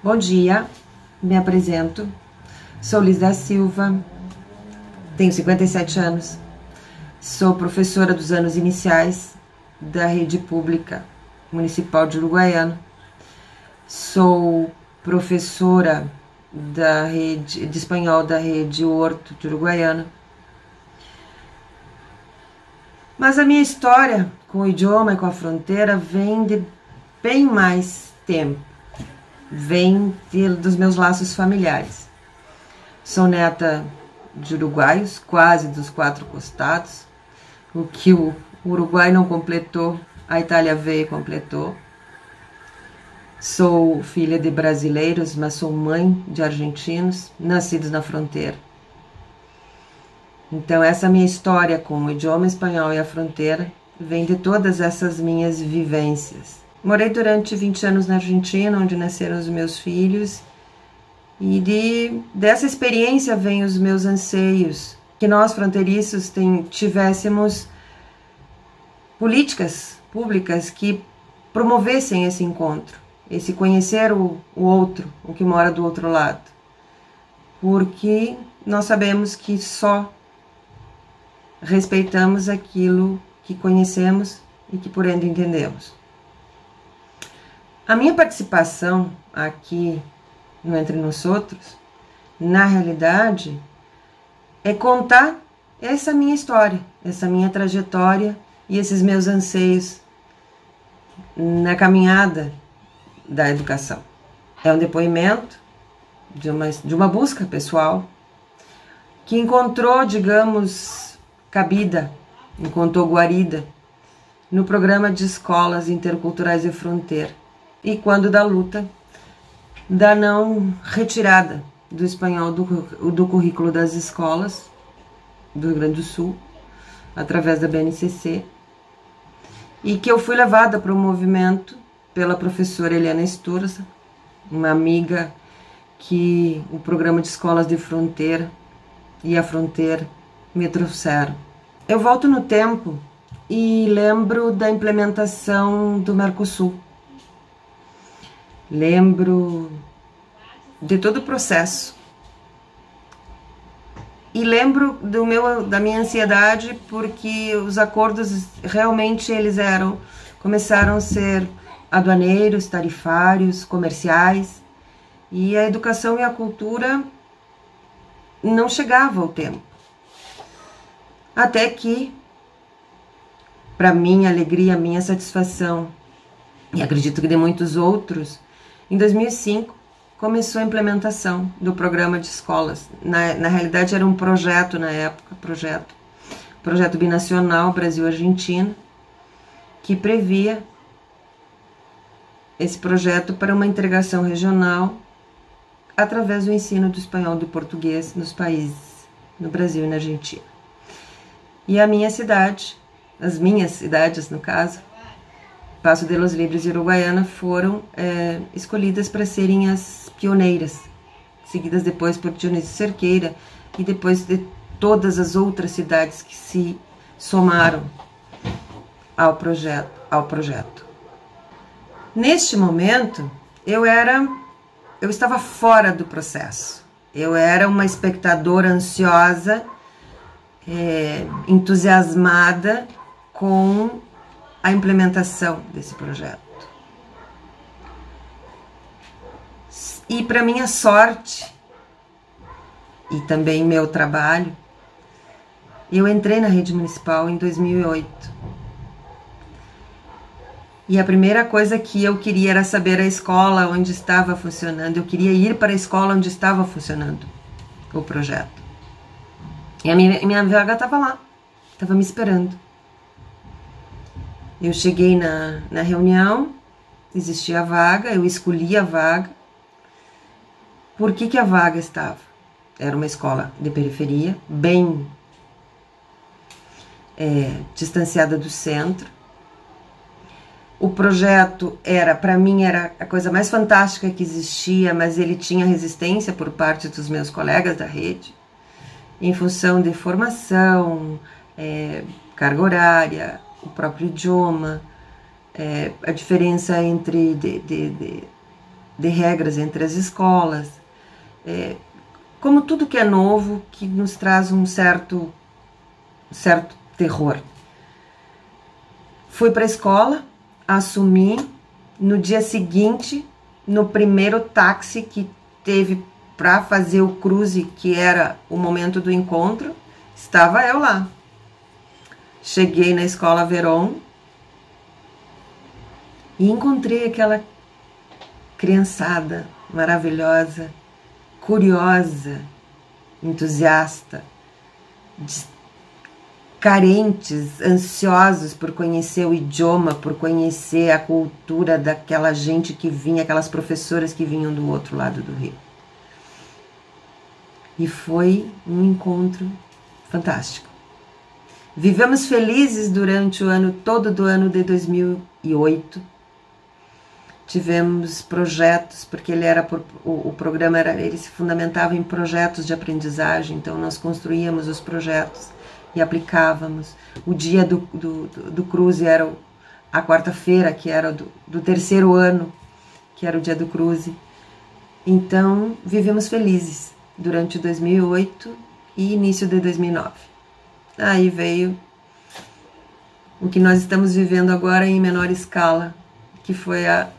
Bom dia, me apresento, sou Liz da Silva, tenho 57 anos, sou professora dos anos iniciais da rede pública municipal de Uruguaiana, sou professora da rede de espanhol da rede Horto de Uruguaiana. Mas a minha história com o idioma e com a fronteira vem de bem mais tempo, vem dos meus laços familiares. Sou neta de uruguaios, quase dos 4 costados, o que o Uruguai não completou, a Itália veio e completou. Sou filha de brasileiros, mas sou mãe de argentinos, nascidos na fronteira. Então essa minha história com o idioma espanhol e a fronteira vem de todas essas minhas vivências. Morei durante 20 anos na Argentina, onde nasceram os meus filhos, e dessa experiência vêm os meus anseios, que nós fronteiriços tivéssemos políticas públicas que promovessem esse encontro, esse conhecer o outro, o que mora do outro lado, porque nós sabemos que só respeitamos aquilo que conhecemos e que por ende entendemos. A minha participação aqui no Entre Nós Outros, na realidade, é contar essa minha história, essa minha trajetória e esses meus anseios na caminhada da educação. É um depoimento de uma busca pessoal que encontrou, digamos, cabida, encontrou guarida no programa de escolas interculturais de fronteira e quando da luta da não retirada do espanhol do currículo das escolas do Rio Grande do Sul, através da BNCC, e que eu fui levada para o movimento pela professora Eliana Esturza, uma amiga que o programa de escolas de fronteira e a fronteira me trouxeram. Eu volto no tempo e lembro da implementação do Mercosul. Lembro de todo o processo. E lembro da minha ansiedade porque os acordos realmente começaram a ser aduaneiros, tarifários, comerciais, e a educação e a cultura não chegavam ao tempo. Até que, para minha alegria, minha satisfação, e acredito que de muitos outros, em 2005 começou a implementação do programa de escolas. Na realidade era um projeto na época, projeto binacional Brasil-Argentina, que previa esse projeto para uma integração regional através do ensino do espanhol e do português nos países, no Brasil e na Argentina. E a minha cidade, as minhas cidades no caso, Paso de los Libres e Uruguaiana, foram escolhidas para serem as pioneiras, seguidas depois por Dionísio Cerqueira e depois de todas as outras cidades que se somaram ao projeto. Neste momento, eu estava fora do processo. Eu era uma espectadora ansiosa, entusiasmada com a implementação desse projeto. E para minha sorte, e também meu trabalho, eu entrei na rede municipal em 2008. E a primeira coisa que eu queria era saber a escola onde estava funcionando. Eu queria ir para a escola onde estava funcionando o projeto. E a minha vaga estava lá, estava me esperando. Eu cheguei na reunião, existia a vaga, eu escolhi a vaga. Por que a vaga estava? Era uma escola de periferia, bem distanciada do centro. O projeto para mim, era a coisa mais fantástica que existia, mas ele tinha resistência por parte dos meus colegas da rede, em função de formação, carga horária, o próprio idioma, a diferença entre de regras entre as escolas, como tudo que é novo, que nos traz um certo terror. Fui para a escola, assumi, no dia seguinte, no primeiro táxi que teve para fazer o cruze, que era o momento do encontro, estava eu lá. Cheguei na escola Veron e encontrei aquela criançada maravilhosa, curiosa, entusiasta, carentes, ansiosos por conhecer o idioma, por conhecer a cultura daquela gente que vinha, aquelas professoras que vinham do outro lado do rio. E foi um encontro fantástico. Vivemos felizes durante o ano todo do ano de 2008. Tivemos projetos, porque o programa ele se fundamentava em projetos de aprendizagem, então nós construíamos os projetos e aplicávamos. O dia do cruze era a quarta-feira, que era do terceiro ano, que era o dia do cruze. Então, vivemos felizes durante 2008 e início de 2009. Aí veio o que nós estamos vivendo agora em menor escala, que foi a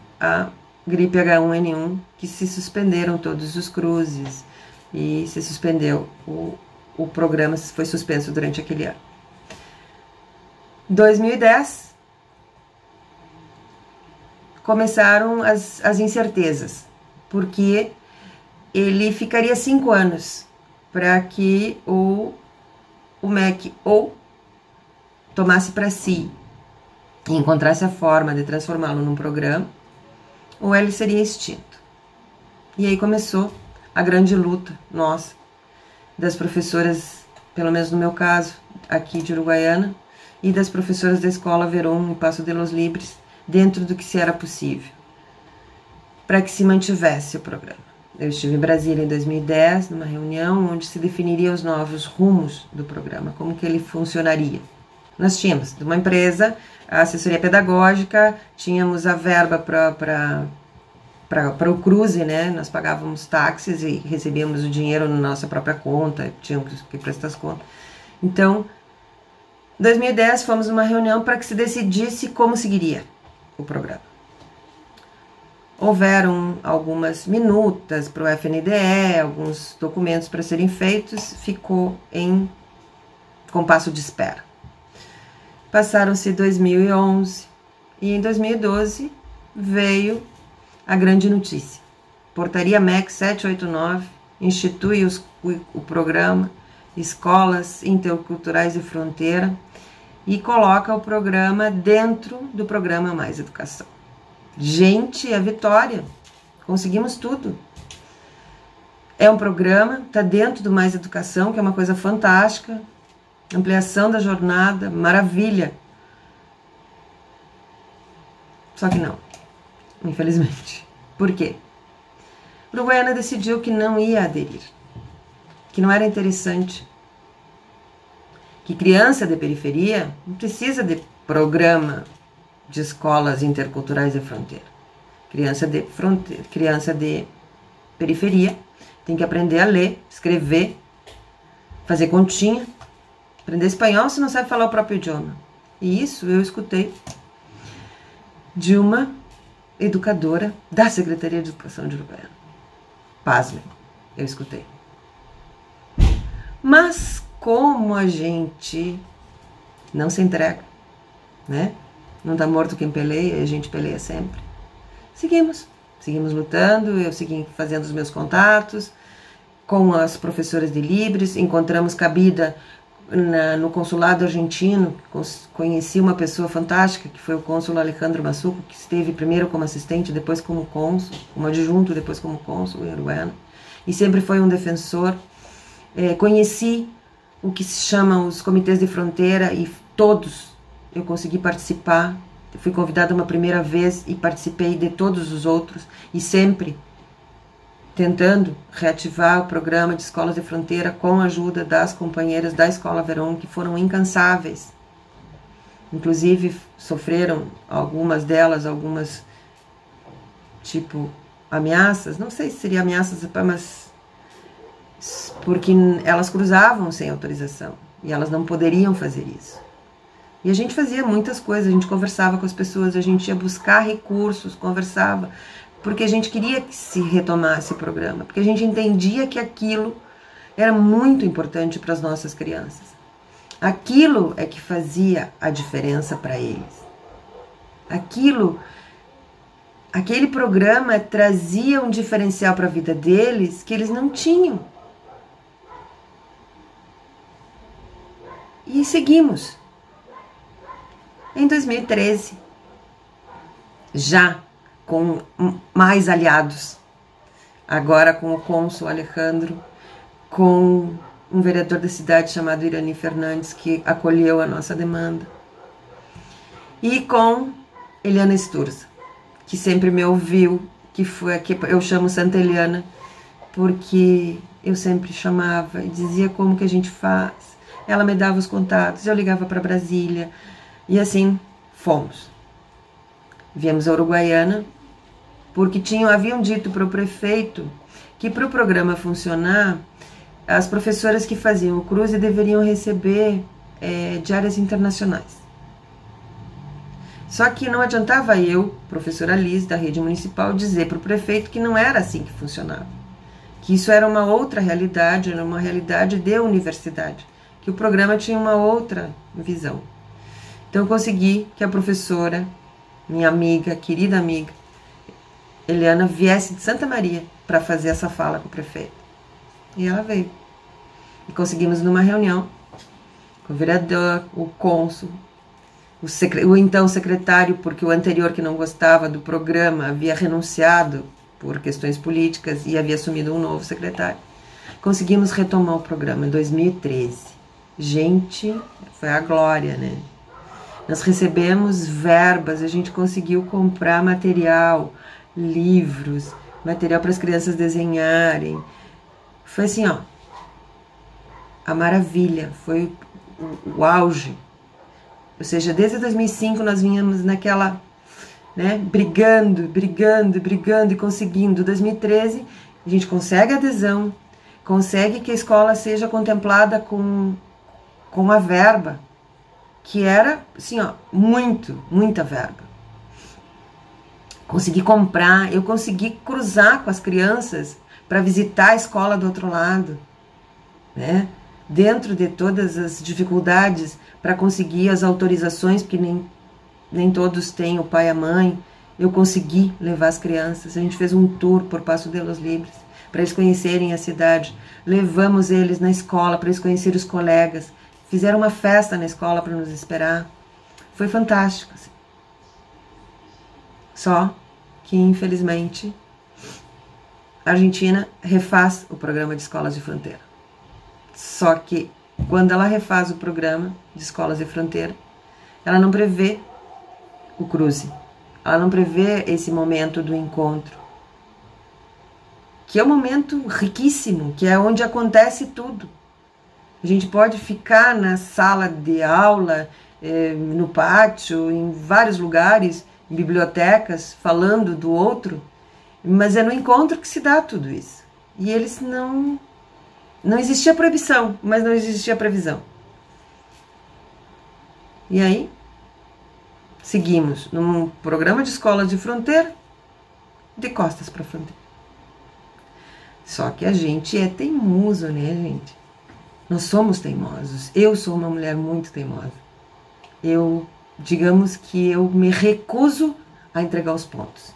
gripe H1N1, que se suspenderam todos os cruzes e se suspendeu o programa, foi suspenso durante aquele ano. 2010 começaram as incertezas, porque ele ficaria 5 anos para que o MEC ou tomasse para si e encontrasse a forma de transformá-lo num programa, ou ele seria extinto. E aí começou a grande luta nossa, das professoras, pelo menos no meu caso, aqui de Uruguaiana, e das professoras da escola Veron em Paso de los Libres, dentro do que se era possível, para que se mantivesse o programa. Eu estive em Brasília em 2010, numa reunião onde se definiria os novos rumos do programa, como que ele funcionaria. Nós tínhamos de uma empresa a assessoria pedagógica, tínhamos a verba para o cruze, né? Nós pagávamos táxis e recebíamos o dinheiro na nossa própria conta, tínhamos que prestar as contas. Então, em 2010 fomos numa reunião para que se decidisse como seguiria o programa. Houveram algumas minutas para o FNDE, alguns documentos para serem feitos, ficou em compasso de espera. Passaram-se 2011 e em 2012 veio a grande notícia. Portaria MEC 789 institui o programa Escolas Interculturais de Fronteira e coloca o programa dentro do programa Mais Educação. Gente, é vitória! Conseguimos tudo. É um programa, está dentro do Mais Educação, que é uma coisa fantástica. Ampliação da jornada, maravilha. Só que não, infelizmente. Por quê? Uruguaiana decidiu que não ia aderir, que não era interessante, que criança de periferia não precisa de programa de escolas interculturais de fronteira. Criança de periferia tem que aprender a ler, escrever, fazer continha, aprender espanhol se não sabe falar o próprio idioma. E isso eu escutei de uma educadora da Secretaria de Educação de Uruguaiana. Pasmem, eu escutei. Mas como a gente não se entrega, né? Não está morto quem peleia, a gente peleia sempre. Seguimos lutando, eu segui fazendo os meus contatos com as professoras de Libres, encontramos cabida no consulado argentino, conheci uma pessoa fantástica, que foi o cônsul Alejandro Massuco, que esteve primeiro como assistente, depois como cônsul, como adjunto, depois como cônsul em Uruguaiana, e sempre foi um defensor. Conheci o que se chama os comitês de fronteira, e todos eu consegui participar. Eu fui convidada uma primeira vez e participei de todos os outros, e sempre tentando reativar o programa de escolas de fronteira com a ajuda das companheiras da Escola Veron, que foram incansáveis. Inclusive, sofreram algumas, tipo ameaças, não sei se seria ameaças, mas porque elas cruzavam sem autorização e elas não poderiam fazer isso. E a gente fazia muitas coisas, a gente conversava com as pessoas, a gente ia buscar recursos, conversava, porque a gente queria que se retomasse o programa, porque a gente entendia que aquilo era muito importante para as nossas crianças. Aquilo é que fazia a diferença para eles. Aquele programa trazia um diferencial para a vida deles que eles não tinham. E seguimos. Em 2013, já com mais aliados, agora com o cônsul Alejandro, com um vereador da cidade chamado Irani Fernandes, que acolheu a nossa demanda, e com Eliana Sturza, que sempre me ouviu, que foi a que eu chamo Santa Eliana, porque eu sempre chamava e dizia como que a gente faz. Ela me dava os contatos, eu ligava para Brasília, e assim fomos. Viemos a Uruguaiana, porque haviam dito para o prefeito que para o programa funcionar, as professoras que faziam o cruze deveriam receber diárias internacionais. Só que não adiantava eu, professora Liz, da rede municipal, dizer para o prefeito que não era assim que funcionava. Que isso era uma outra realidade, era uma realidade de universidade. Que o programa tinha uma outra visão. Então eu consegui que a professora, minha amiga, querida amiga, Eliana, viesse de Santa Maria para fazer essa fala com o prefeito. E ela veio. E conseguimos numa reunião com o vereador, o cônsul, o então secretário, porque o anterior que não gostava do programa havia renunciado por questões políticas e havia assumido um novo secretário. Conseguimos retomar o programa em 2013. Gente, foi a glória, né? Nós recebemos verbas, a gente conseguiu comprar material, livros, material para as crianças desenharem. Foi assim, ó, a maravilha, foi o auge. Ou seja, desde 2005 nós vinhamos naquela, né, brigando e conseguindo. 2013 a gente consegue adesão, consegue que a escola seja contemplada com a verba, que era, assim, ó, muita verba. Consegui comprar, eu consegui cruzar com as crianças para visitar a escola do outro lado, né? Dentro de todas as dificuldades para conseguir as autorizações, porque nem todos têm o pai e a mãe, eu consegui levar as crianças. A gente fez um tour por Passo de los Libres, para eles conhecerem a cidade. Levamos eles na escola para eles conhecerem os colegas. Fizeram uma festa na escola para nos esperar. Foi fantástico. Assim. Só que, infelizmente, a Argentina refaz o programa de escolas de fronteira. Só que, quando ela refaz o programa de escolas de fronteira, ela não prevê o cruze. Ela não prevê esse momento do encontro, que é um momento riquíssimo, que é onde acontece tudo. A gente pode ficar na sala de aula, no pátio, em vários lugares, em bibliotecas, falando do outro, mas é no encontro que se dá tudo isso. E eles não existia proibição, mas não existia previsão. E aí, seguimos num programa de escolas de fronteira, de costas para fronteira. Só que a gente é teimoso, né, gente? Nós somos teimosos. Eu sou uma mulher muito teimosa. Digamos que eu me recuso a entregar os pontos.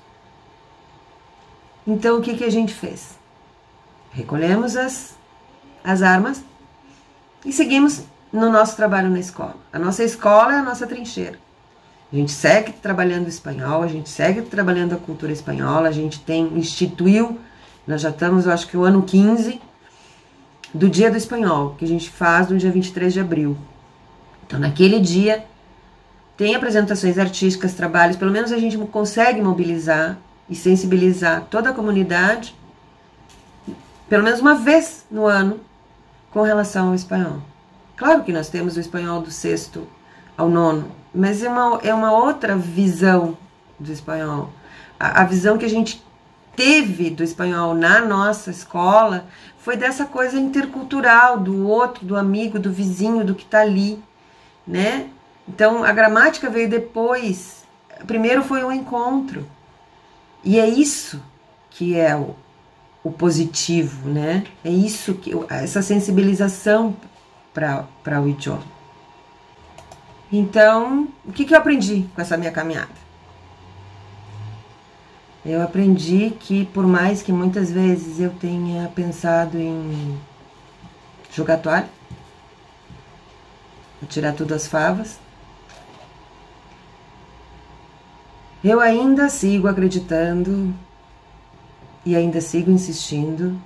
Então, o que a gente fez? Recolhemos as armas e seguimos no nosso trabalho na escola. A nossa escola é a nossa trincheira. A gente segue trabalhando espanhol, a gente segue trabalhando a cultura espanhola, a gente instituiu, nós já estamos, eu acho que o ano 15 do Dia do Espanhol, que a gente faz no dia 23 de abril. Então, naquele dia, tem apresentações artísticas, trabalhos, pelo menos a gente consegue mobilizar e sensibilizar toda a comunidade, pelo menos uma vez no ano, com relação ao espanhol. Claro que nós temos o espanhol do 6º ao 9º, mas é uma outra visão do espanhol. A visão que a gente teve do espanhol na nossa escola foi dessa coisa intercultural, do outro, do amigo, do vizinho, do que está ali, né? Então, a gramática veio depois. Primeiro foi um encontro. E é isso que é o positivo, né? É isso que essa sensibilização para o idioma. Então, o que eu aprendi com essa minha caminhada? Eu aprendi que, por mais que muitas vezes eu tenha pensado em jogar toalha, tirar tudo às favas, eu ainda sigo acreditando e ainda sigo insistindo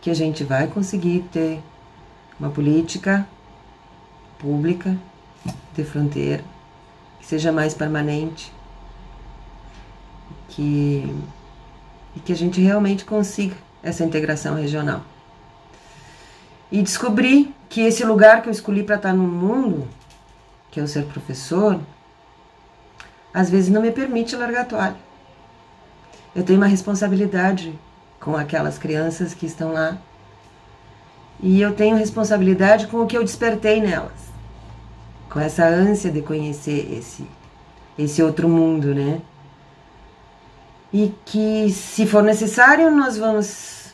que a gente vai conseguir ter uma política pública de fronteira que seja mais permanente, e que a gente realmente consiga essa integração regional. E descobri que esse lugar que eu escolhi para estar no mundo, que é o ser professor, às vezes não me permite largar a toalha. Eu tenho uma responsabilidade com aquelas crianças que estão lá, e eu tenho responsabilidade com o que eu despertei nelas, com essa ânsia de conhecer esse outro mundo, né? E que, se for necessário, nós vamos,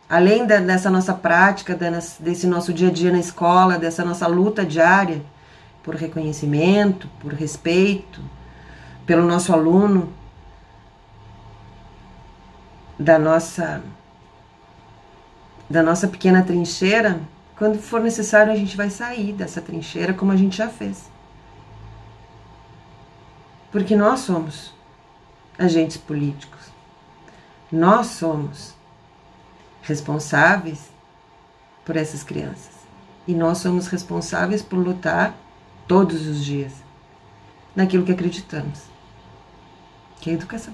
além dessa nossa prática, desse nosso dia a dia na escola, dessa nossa luta diária por reconhecimento, por respeito, pelo nosso aluno, da nossa pequena trincheira, quando for necessário a gente vai sair dessa trincheira como a gente já fez. Porque nós somos agentes políticos. Nós somos responsáveis por essas crianças. E nós somos responsáveis por lutar todos os dias naquilo que acreditamos, que é a educação.